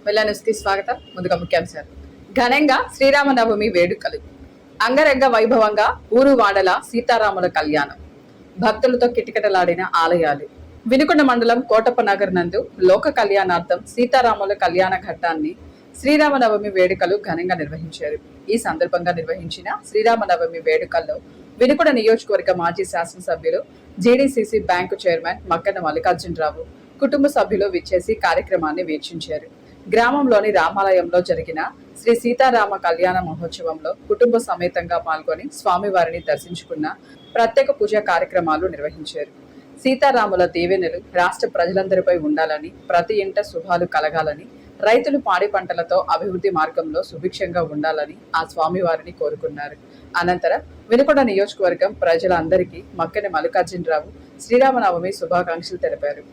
వెల్లన్యూస్కి స్వాగతం. ముందుగా ముఖ్యాంశాలు. ఘనంగా శ్రీరామనవమి వేడుకలు అంగరంగ వైభవంగా ఊరు వాడల సీతారాముల కళ్యాణం. భక్తులతో కిటకిటలాడిన ఆలయాలు. వినుకొండ మండలం కోటప్పనగర్ నందు లోక కళ్యాణార్థం సీతారాముల కళ్యాణ ఘట్టాన్ని శ్రీరామనవమి వేడుకలు ఘనంగా నిర్వహించారు. ఈ సందర్భంగా నిర్వహించిన శ్రీరామనవమి వేడుకల్లో వినుకొండ నియోజకవర్గ మాజీ శాసనసభ్యులు, GDCC bank chairman Makkana Mallikarjunarao కుటుంబ సభ్యులు విచ్చేసి కార్యక్రమాన్ని వీక్షించారు. గ్రామంలోని రామాలయంలో జరిగిన శ్రీ సీతారామ కళ్యాణ మహోత్సవంలో కుటుంబ సమేతంగా పాల్గొని స్వామివారిని దర్శించుకున్న ప్రత్యేక పూజా కార్యక్రమాలు నిర్వహించారు. సీతారాముల దీవెనలు రాష్ట్ర ప్రజలందరిపై ఉండాలని, ప్రతి ఇంట శుభాలు కలగాలని, రైతులు పాడి పంటలతో అభివృద్ధి మార్గంలో సుభిక్షంగా ఉండాలని ఆ స్వామివారిని కోరుకున్నారు. అనంతరం వినుకొండ నియోజకవర్గం ప్రజలందరికీ మక్కన మల్లికార్జునరావు శ్రీరామనవమి శుభాకాంక్షలు తెలిపారు.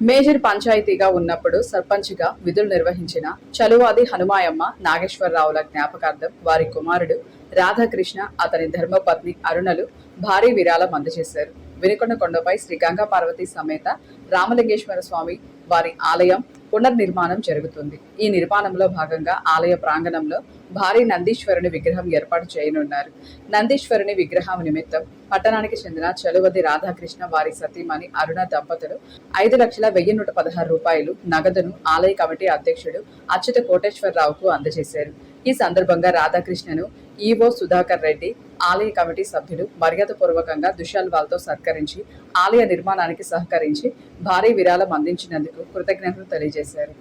మేజర్ పంచాయతీగా ఉన్నప్పుడు సర్పంచ్గా విధులు నిర్వహించిన చలువాది హనుమాయమ్మ నాగేశ్వరరావుల జ్ఞాపకార్థం వారి కుమారుడు రాధాకృష్ణ, అతని ధర్మపత్ని అరుణలు భారీ విరాళం అందజేశారు. వినుకొండ కొండపై శ్రీ గంగా పార్వతి సమేత రామలింగేశ్వర స్వామి వారి ఆలయం పునర్నిర్మాణం జరుగుతుంది. ఈ నిర్మాణంలో భాగంగా ఆలయ ప్రాంగణంలో భారీ నందీశ్వరుని విగ్రహం ఏర్పాటు చేయనున్నారు. నందీశ్వరుని విగ్రహం నిమిత్తం పట్టణానికి చెందిన చలువది రాధాకృష్ణ వారి సతీమణి అరుణ దంపతులు 5,01,116 రూపాయలు నగదును ఆలయ కమిటీ అధ్యక్షుడు అచ్యుత కోటేశ్వరరావుకు అందజేశారు. ఈ సందర్భంగా రాధాకృష్ణను ఈవో సుధాకర్ రెడ్డి, ఆలయ కమిటీ సభ్యులు మర్యాదపూర్వకంగా దుశాల్వాలతో సత్కరించి ఆలయ నిర్మాణానికి సహకరించి భారీ విరాళం అందించినందుకు కృతజ్ఞతలు తెలియజేశారు.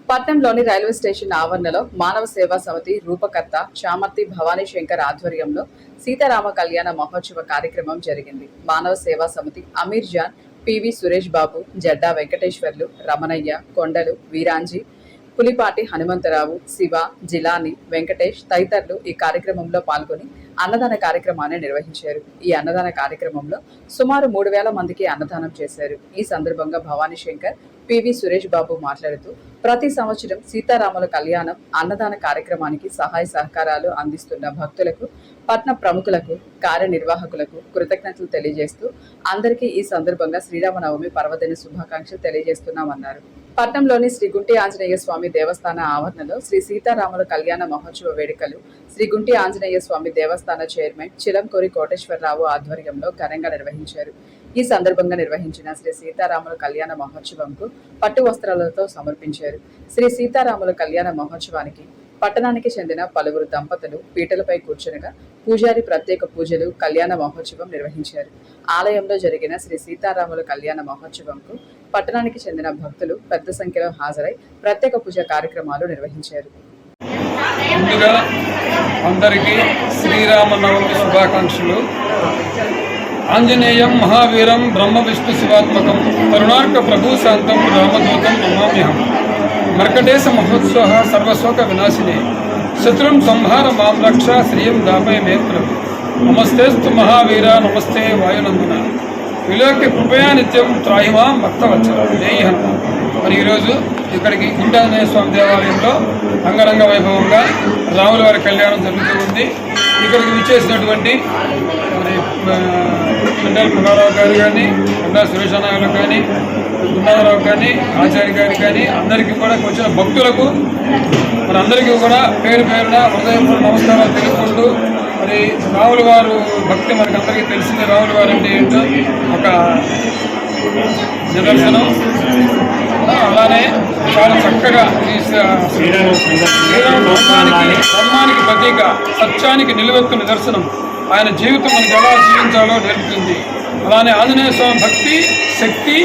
పట్నంలోని రైల్వే స్టేషన్ ఆవరణలో మానవ సేవా సమితి రూపకర్త చామర్తి భవానీ శంకర్ ఆధ్వర్యంలో సీతారామ కళ్యాణ మహోత్సవ కార్యక్రమం జరిగింది. మానవ సేవా సమితి Aamir John, PV Suresh Babu, Jeddah Venkateswarlu, Ramanaiah, కొండలు వీరాంజీ, పులిపాటి హనుమంతరావు, శివ, జిలాని, వెంకటేష్ తదితరులు ఈ కార్యక్రమంలో పాల్గొని అన్నదాన కార్యక్రమాన్ని నిర్వహించారు. ఈ అన్నదాన కార్యక్రమంలో సుమారు 3,000 మందికి అన్నదానం చేశారు. ఈ సందర్భంగా భవానీ శంకర్, పివి సురేష్ బాబు మాట్లాడుతూ ప్రతి సంవత్సరం సీతారాముల కళ్యాణం అన్నదాన కార్యక్రమానికి సహాయ సహకారాలు అందిస్తున్న భక్తులకు, పట్న ప్రముఖులకు, కార్యనిర్వాహకులకు కృతజ్ఞతలు తెలియజేస్తూ అందరికీ ఈ సందర్భంగా శ్రీరామనవమి పర్వదిన శుభాకాంక్షలు తెలియజేస్తున్నామన్నారు. పట్నంలోని శ్రీ గుంటి ఆంజనేయ స్వామి దేవస్థాన ఆవరణలో శ్రీ సీతారాముల కళ్యాణ మహోత్సవ వేడుకలు శ్రీ గుంటి ఆంజనేయ స్వామి దేవస్థాన చైర్మన్ చిలంకోరి కోటేశ్వరరావు ఆధ్వర్యంలో ఘనంగా నిర్వహించారు. ఈ సందర్భంగా నిర్వహించిన శ్రీ సీతారాముల కళ్యాణ మహోత్సవంకు పట్టు వస్త్రాలతో సమర్పించారు. శ్రీ సీతారాముల కళ్యాణ మహోత్సవానికి పట్టణానికి చెందిన పలువురు దంపతులు పీటలపై కూర్చునగా పూజారి ప్రత్యేక పూజలు, కళ్యాణ మహోత్సవం నిర్వహించారు. ఆలయంలో జరిగిన శ్రీ సీతారాముల కళ్యాణ మహోత్సవంకు పట్టణానికి చెందిన భక్తులు పెద్ద సంఖ్యలో హాజరై ప్రత్యేక పూజ కార్యక్రమాలు నిర్వహించారు. ముందుగా అందరికీ శ్రీరామనవమి శుభాకాంక్షలు. ఆంజనేయం మహావీరం బ్రహ్మ విష్ణు శివాత్మకం కరుణార్క ప్రభు శాంతం రామదూతం నమామ్యహం. మర్కటేశ మహోత్సవ సర్వశోక వినాశినే శత్రుం సంహార మాం రక్ష శ్రీయం దాపయ మే ప్రభు. నమస్తేస్తు మహావీర, నమస్తే వాయునందన, విలోక్య కృపయా నిత్యం త్రాహిమాం భక్తవత్సల జై హనుమాన్. మరి ఈరోజు ఇక్కడికి గుంటి ఆంజనేయ స్వామి దేవాలయంలో అంగరంగ వైభవంగా రాముల వారి కళ్యాణం జరుగుతూ ఉంది. ఇక్కడికి విచ్చేసినటువంటి మరి మండల పుల్లారావు గారు కానీ, మండల సురేష్ అన్న గారు కానీ, గుండారావు కానీ, ఆచార్య గారు కానీ అందరికీ కూడా వచ్చిన భక్తులకు మరి అందరికీ కూడా పేరు పేరున హృదయపూర్వక నమస్కారాలు తెలుపుకుంటూ, మరి రాముల వారు భక్తి మనకి అందరికీ తెలిసింది. రాముల వారు అంటే ఏంటో ఒక నిదర్శనం. అలానే చాలా చక్కగా ధర్మానికి ప్రతీక, సత్యానికి నిలువెత్తు నిదర్శనం. ఆయన జీవితం మనకి ఎలా జీవించాలో నేర్పుతుంది. అలానే ఆంజనేయ స్వామి భక్తి, శక్తి,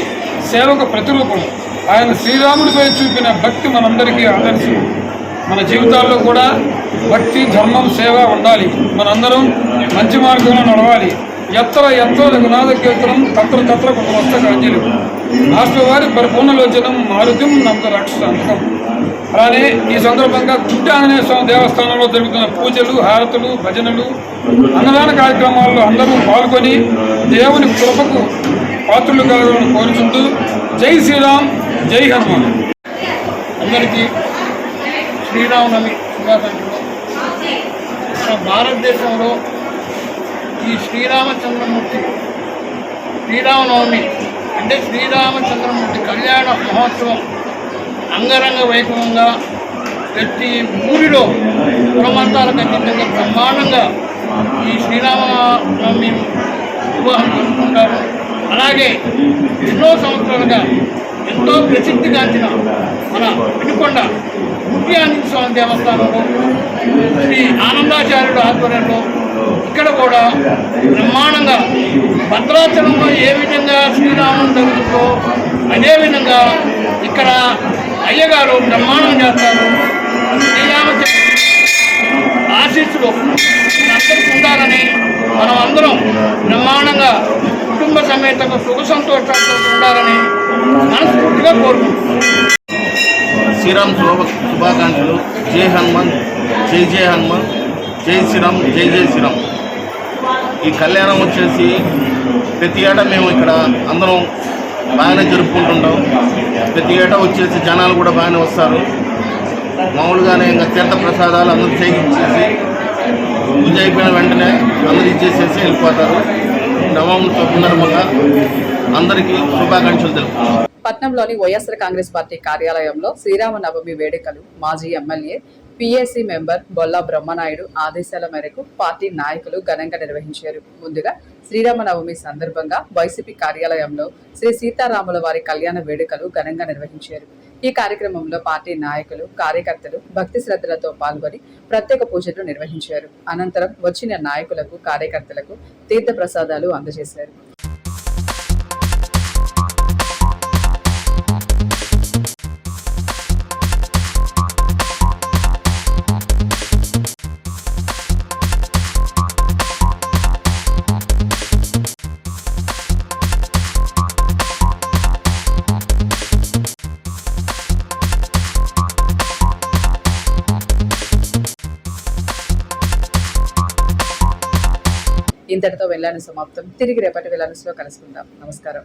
సేవకు ప్రతిరూపం. ఆయన శ్రీరాముడిపై చూపిన భక్తి మనందరికీ ఆదర్శం. మన జీవితాల్లో కూడా భక్తి, ధర్మం, సేవ ఉండాలి. మనందరం మంచి మార్గంలో నడవాలి. ఎత్తర ఎత్తర రఘునాథ కీర్తనం తత్ర తత్ర కుటుంబస్థకాంజలి రాష్ట్రవారి పరిపూర్ణలోచనం మారుతిం నమ్మ రాక్షసాంతకం. అలానే ఈ సందర్భంగా గుడ్డి ఆంజనేయ స్వామి దేవస్థానంలో జరుగుతున్న పూజలు, హారతులు, భజనలు, అన్నదాన కార్యక్రమాల్లో అందరూ పాల్గొని దేవుని కృపకు పాత్రలు కలగాలని కోరుచుంటూ జై శ్రీరామ్, జై హనుమాన్. అందరికీ శ్రీరామనవమి శుభాకాంక్షలు. మన భారతదేశంలో ఈ శ్రీరామనవమి అంటే శ్రీరామచంద్రమూర్తి కళ్యాణ మహోత్సవం అంగరంగ వైభవంగా ప్రతి ఊరిలో పురమంతాలకు అతీతంగా బ్రహ్మాండంగా ఈ శ్రీరామనవమి వివాహం జరుపుకుంటారు. అలాగే ఎన్నో సంవత్సరాలుగా ఎంతో ప్రసిద్ధిగాంచిన మన వినుకొండ గుడ్డి ఆంజనేయ స్వామి దేవస్థానంలో శ్రీ ఆనందాచార్యుడు ఆధ్వర్యంలో ఇక్కడ కూడా బ్రహ్మాండంగా భద్రాచలంలో ఏ విధంగా శ్రీరామం జరుగుతుందో అదేవిధంగా ఇక్కడ అయ్యగారు బ్రహ్మాండం చేస్తారు. శ్రీరామచంద్ర ఆశీస్సులు అందరికీ ఉండాలని మనం అందరం బ్రహ్మాండంగా కుటుంబ సమేతంగా సుఖ సంతోషాలతో ఉండాలని మనస్ఫూర్తిగా కోరుకుంటున్నాం. శ్రీరామ్ శుభాకాంక్షలు. జై హనుమాన్, జై జై హనుమాన్, జై శ్రీరామ్, జై జై శ్రీరామ్. ఈ కళ్యాణం వచ్చేసి ప్రతి ఏటా మేము ఇక్కడ అందరం బాగానే జరుపుకుంటుంటాం. ప్రతి ఏటా వచ్చేసి జనాలు కూడా బాగానే వస్తారు. మామూలుగానే ఇంకా తీర్థ ప్రసాదాలు అందరూ చేయించేసి పూజ అయిపోయిన వెంటనే అందరూ ఇచ్చేసేసి వెళ్ళిపోతారు. నవమి సందర్భంగా అందరికీ శుభాకాంక్షలు తెలుపుతున్నాం. పట్నంలోని వైఎస్ఆర్ కాంగ్రెస్ పార్టీ కార్యాలయంలో శ్రీరామనవమి వేడుకలు మాజీ MLA PSC member Bolla Brahmanaidu ఆదేశాల మేరకు పార్టీ నాయకులు ఘనంగా నిర్వహించారు. ముందుగా శ్రీరామనవమి సందర్భంగా వైసీపీ కార్యాలయంలో శ్రీ సీతారాముల వారి కళ్యాణ వేడుకలు ఘనంగా నిర్వహించారు. ఈ కార్యక్రమంలో పార్టీ నాయకులు, కార్యకర్తలు భక్తి శ్రద్ధలతో పాల్గొని ప్రత్యేక పూజలు నిర్వహించారు. అనంతరం వచ్చిన నాయకులకు, కార్యకర్తలకు తీర్థ ప్రసాదాలు అందజేశారు. ఇంతటితో వెళ్ళాను సమాప్తం. తిరిగి రేపటి వెళ్ళానులో కలుసుకుందాం. నమస్కారం.